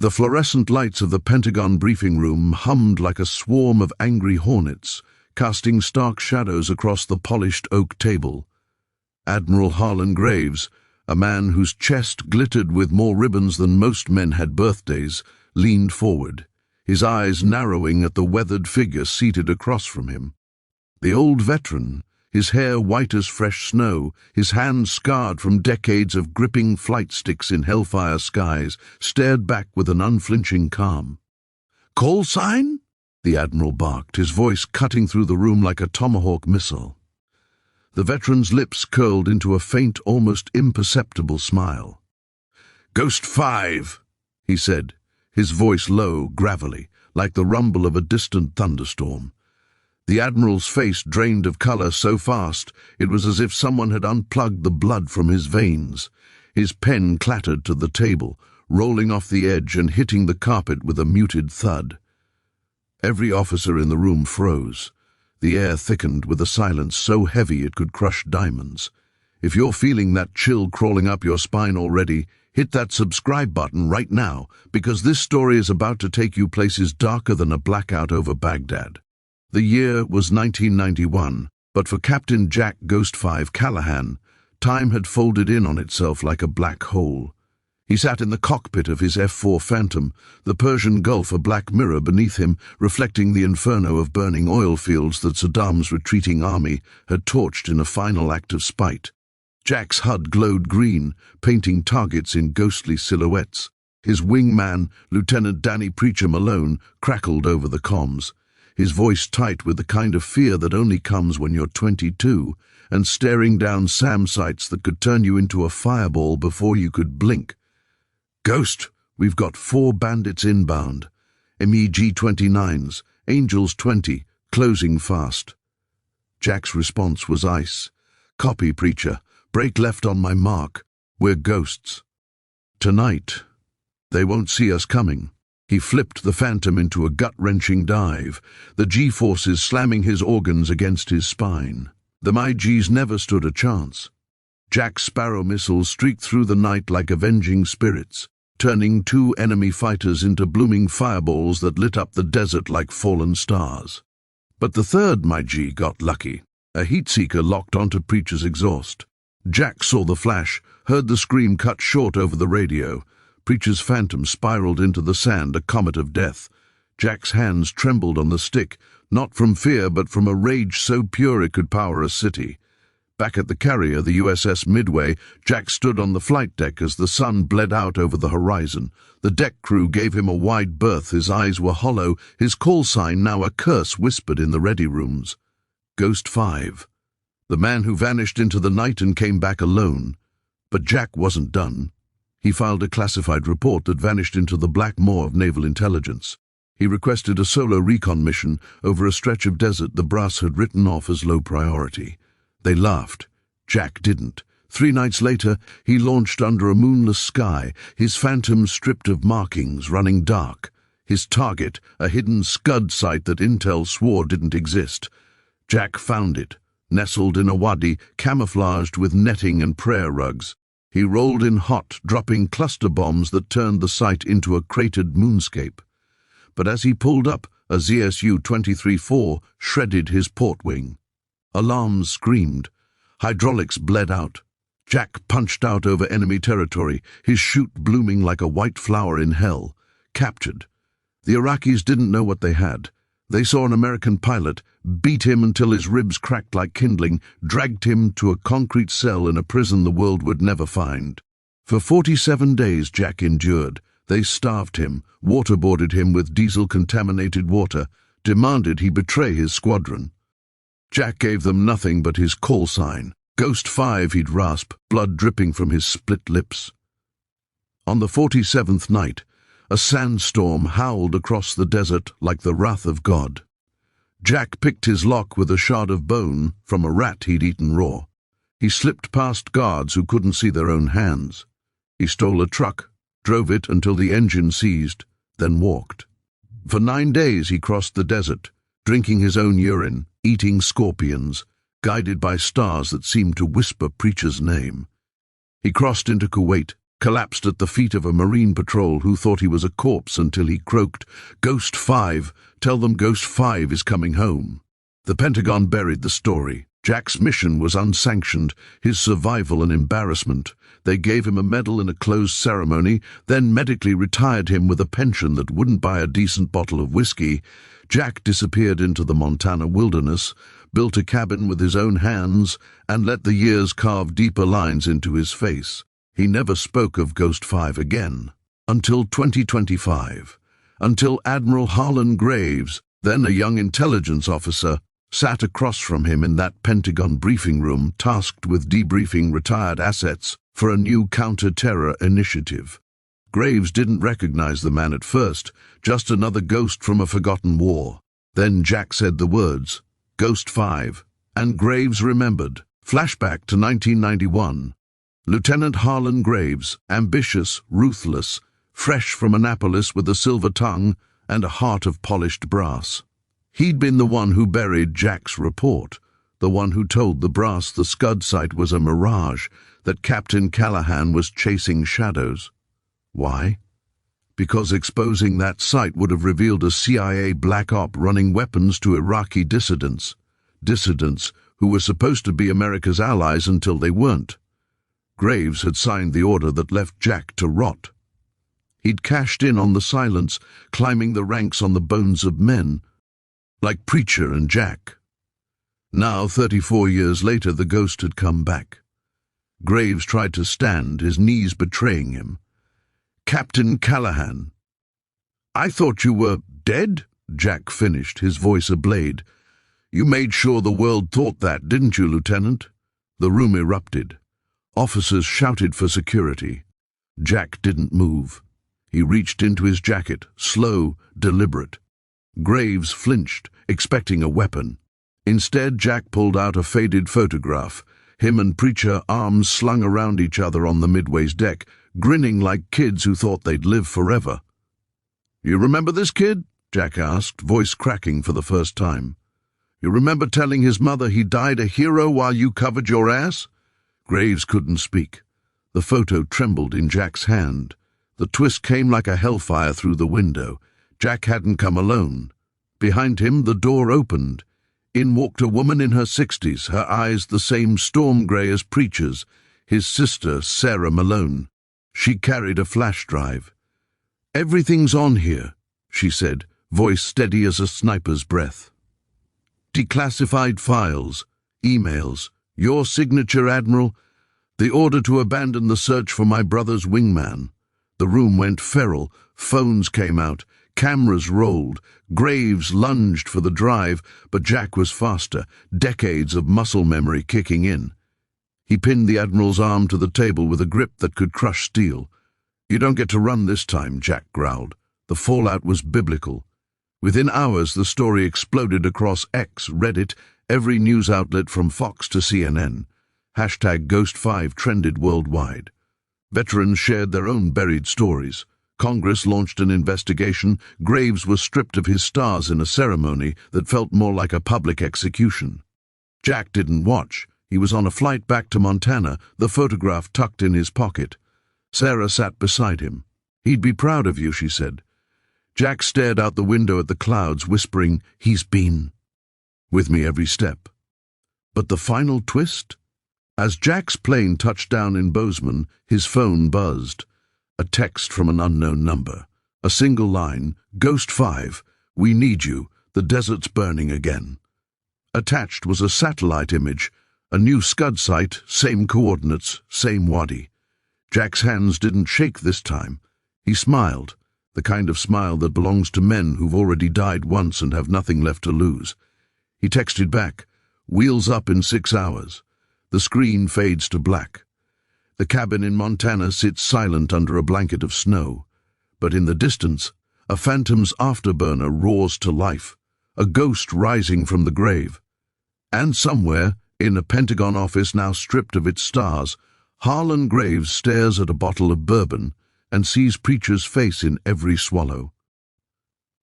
The fluorescent lights of the Pentagon briefing room hummed like a swarm of angry hornets, casting stark shadows across the polished oak table. Admiral Harlan Graves, a man whose chest glittered with more ribbons than most men had birthdays, leaned forward, his eyes narrowing at the weathered figure seated across from him. The old veteran, his hair white as fresh snow, his hands scarred from decades of gripping flight sticks in hellfire skies, stared back with an unflinching calm. "Call sign?" the Admiral barked, his voice cutting through the room like a tomahawk missile. The veteran's lips curled into a faint, almost imperceptible smile. "Ghost 5, he said, his voice low, gravelly, like the rumble of a distant thunderstorm. The Admiral's face drained of color so fast it was as if someone had unplugged the blood from his veins. His pen clattered to the table, rolling off the edge and hitting the carpet with a muted thud. Every officer in the room froze. The air thickened with a silence so heavy it could crush diamonds. If you're feeling that chill crawling up your spine already, hit that subscribe button right now, because this story is about to take you places darker than a blackout over Baghdad. The year was 1991, but for Captain Jack Ghost 5 Callahan, time had folded in on itself like a black hole. He sat in the cockpit of his F-4 Phantom, the Persian Gulf a black mirror beneath him, reflecting the inferno of burning oil fields that Saddam's retreating army had torched in a final act of spite. Jack's HUD glowed green, painting targets in ghostly silhouettes. His wingman, Lieutenant Danny Preacher Malone, crackled over the comms, his voice tight with the kind of fear that only comes when you're 22, and staring down SAM sights that could turn you into a fireball before you could blink. "Ghost, we've got 4 bandits inbound. MEG-29s, Angels 20, closing fast." Jack's response was ice. "Copy, Preacher. Break left on my mark. We're ghosts." "Tonight, they won't see us coming." He flipped the Phantom into a gut-wrenching dive, the G-forces slamming his organs against his spine. The MiGs never stood a chance. Jack's Sparrow missiles streaked through the night like avenging spirits, turning 2 enemy fighters into blooming fireballs that lit up the desert like fallen stars. But the third MiG got lucky. A heat-seeker locked onto Preacher's exhaust. Jack saw the flash, heard the scream cut short over the radio. Preacher's Phantom spiraled into the sand, a comet of death. Jack's hands trembled on the stick, not from fear but from a rage so pure it could power a city. Back at the carrier, the USS Midway, Jack stood on the flight deck as the sun bled out over the horizon. The deck crew gave him a wide berth, his eyes were hollow, his call sign now a curse whispered in the ready rooms. Ghost 5. The man who vanished into the night and came back alone. But Jack wasn't done. He filed a classified report that vanished into the black maw of naval intelligence. He requested a solo recon mission over a stretch of desert the brass had written off as low priority. They laughed. Jack didn't. 3 nights later, he launched under a moonless sky, his Phantom stripped of markings, running dark. His target, a hidden Scud site that Intel swore didn't exist. Jack found it, nestled in a wadi, camouflaged with netting and prayer rugs. He rolled in hot, dropping cluster bombs that turned the site into a cratered moonscape. But as he pulled up, a ZSU-23-4 shredded his port wing. Alarms screamed. Hydraulics bled out. Jack punched out over enemy territory, his chute blooming like a white flower in hell. Captured. The Iraqis didn't know what they had. They saw an American pilot, beat him until his ribs cracked like kindling, dragged him to a concrete cell in a prison the world would never find. For 47 days Jack endured. They starved him, waterboarded him with diesel-contaminated water, demanded he betray his squadron. Jack gave them nothing but his call sign. Ghost 5, he'd rasp, blood dripping from his split lips. On the 47th night, a sandstorm howled across the desert like the wrath of God. Jack picked his lock with a shard of bone from a rat he'd eaten raw. He slipped past guards who couldn't see their own hands. He stole a truck, drove it until the engine seized, then walked. For 9 days he crossed the desert, drinking his own urine, eating scorpions, guided by stars that seemed to whisper Preacher's name. He crossed into Kuwait, collapsed at the feet of a Marine patrol who thought he was a corpse until he croaked, "Ghost 5, tell them Ghost 5 is coming home." The Pentagon buried the story. Jack's mission was unsanctioned, his survival an embarrassment. They gave him a medal in a closed ceremony, then medically retired him with a pension that wouldn't buy a decent bottle of whiskey. Jack disappeared into the Montana wilderness, built a cabin with his own hands, and let the years carve deeper lines into his face. He never spoke of Ghost 5 again. Until 2025. Until Admiral Harlan Graves, then a young intelligence officer, sat across from him in that Pentagon briefing room tasked with debriefing retired assets for a new counter-terror initiative. Graves didn't recognize the man at first, just another ghost from a forgotten war. Then Jack said the words, "Ghost 5, and Graves remembered. Flashback to 1991. Lieutenant Harlan Graves, ambitious, ruthless, fresh from Annapolis with a silver tongue and a heart of polished brass. He'd been the one who buried Jack's report, the one who told the brass the Scud site was a mirage, that Captain Callahan was chasing shadows. Why? Because exposing that site would have revealed a CIA black op running weapons to Iraqi dissidents who were supposed to be America's allies until they weren't. Graves had signed the order that left Jack to rot. He'd cashed in on the silence, climbing the ranks on the bones of men, like Preacher and Jack. Now, 34 years later, the ghost had come back. Graves tried to stand, his knees betraying him. "Captain Callahan." "I thought you were dead?" Jack finished, his voice a blade. "You made sure the world thought that, didn't you, Lieutenant?" The room erupted. Officers shouted for security. Jack didn't move. He reached into his jacket, slow, deliberate. Graves flinched, expecting a weapon. Instead, Jack pulled out a faded photograph, him and Preacher, arms slung around each other on the Midway's deck, grinning like kids who thought they'd live forever. "You remember this kid?" Jack asked, voice cracking for the first time. "You remember telling his mother he died a hero while you covered your ass?" Graves couldn't speak. The photo trembled in Jack's hand. The twist came like a hellfire through the window. Jack hadn't come alone. Behind him, the door opened. In walked a woman in her 60s, her eyes the same storm grey as Preacher's, his sister, Sarah Malone. She carried a flash drive. "Everything's on here," she said, voice steady as a sniper's breath. "Declassified files, emails, your signature, Admiral, the order to abandon the search for my brother's wingman." The room went feral, phones came out, cameras rolled, Graves lunged for the drive, but Jack was faster, decades of muscle memory kicking in. He pinned the Admiral's arm to the table with a grip that could crush steel. "You don't get to run this time," Jack growled. The fallout was biblical. Within hours, the story exploded across X, Reddit, every news outlet from Fox to CNN. #Ghost5 trended worldwide. Veterans shared their own buried stories. Congress launched an investigation. Graves was stripped of his stars in a ceremony that felt more like a public execution. Jack didn't watch. He was on a flight back to Montana, the photograph tucked in his pocket. Sarah sat beside him. "He'd be proud of you," she said. Jack stared out the window at the clouds, whispering, "He's been with me every step." But the final twist? As Jack's plane touched down in Bozeman, his phone buzzed. A text from an unknown number. A single line, "Ghost 5, we need you, the desert's burning again." Attached was a satellite image, a new Scud site, same coordinates, same wadi. Jack's hands didn't shake this time. He smiled, the kind of smile that belongs to men who've already died once and have nothing left to lose. He texted back, "Wheels up in 6 hours." The screen fades to black. The cabin in Montana sits silent under a blanket of snow. But in the distance, a phantom's afterburner roars to life, a ghost rising from the grave. And somewhere, in a Pentagon office now stripped of its stars, Harlan Graves stares at a bottle of bourbon and sees Preacher's face in every swallow.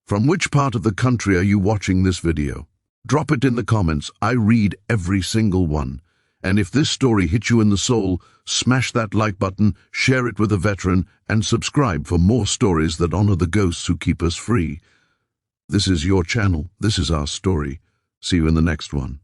From which part of the country are you watching this video? Drop it in the comments. I read every single one. And if this story hit you in the soul, smash that like button, share it with a veteran, and subscribe for more stories that honor the ghosts who keep us free. This is your channel. This is our story. See you in the next one.